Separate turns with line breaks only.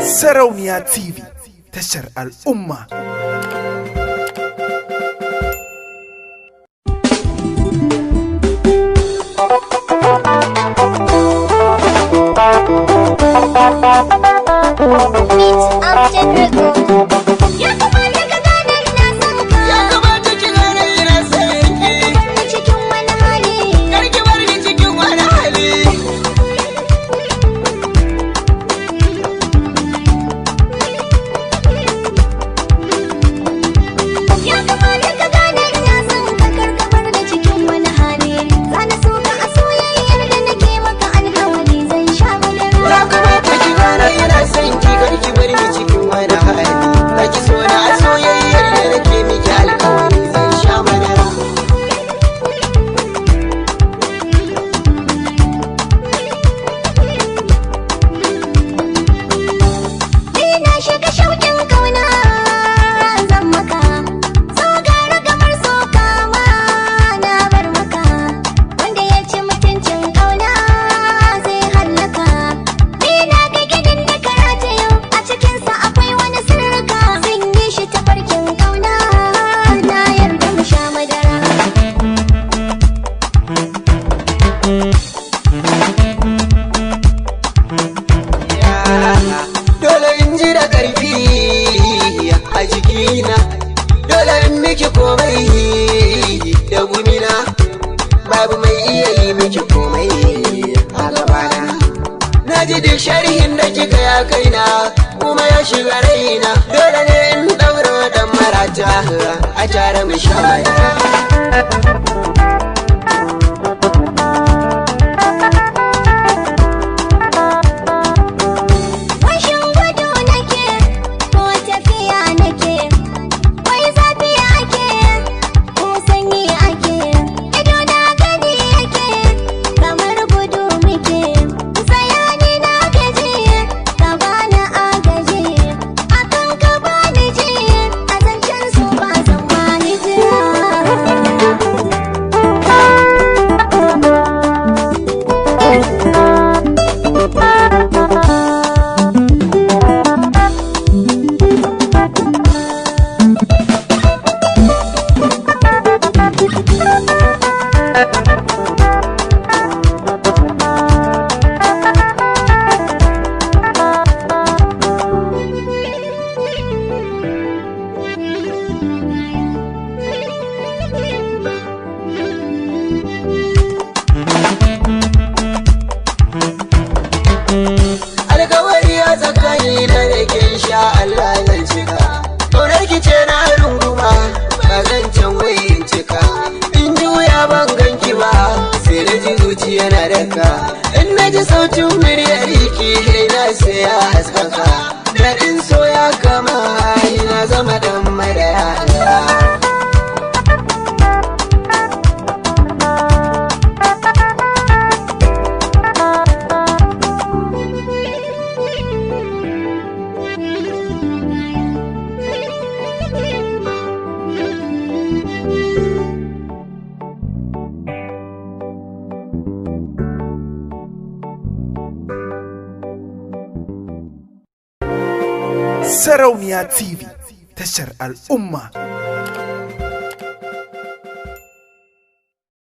Sarauniya TV, tashar al'umma.
Dole in ji da ƙarfi a jikina, dole in miki komai da gumina, babu mai iya yi miki komai a gabana. Na ji duk sharhin da kika ya kaina kuma ya shiga raina, dole ne in ɗaura dan marata a tare mu sha. Alkawari a tsakani na da ke sha Allah zan cika, ƙaunar ki ce na runguma ba zan can wayin cika. In juya ban ganki ba sai na ji zuciya na daka, in na ji sautin muryar ki na sai ya haskaka. Daɗin so ya kama na zama ɗan maraya.
Sarauniya TV, tashar al'umma.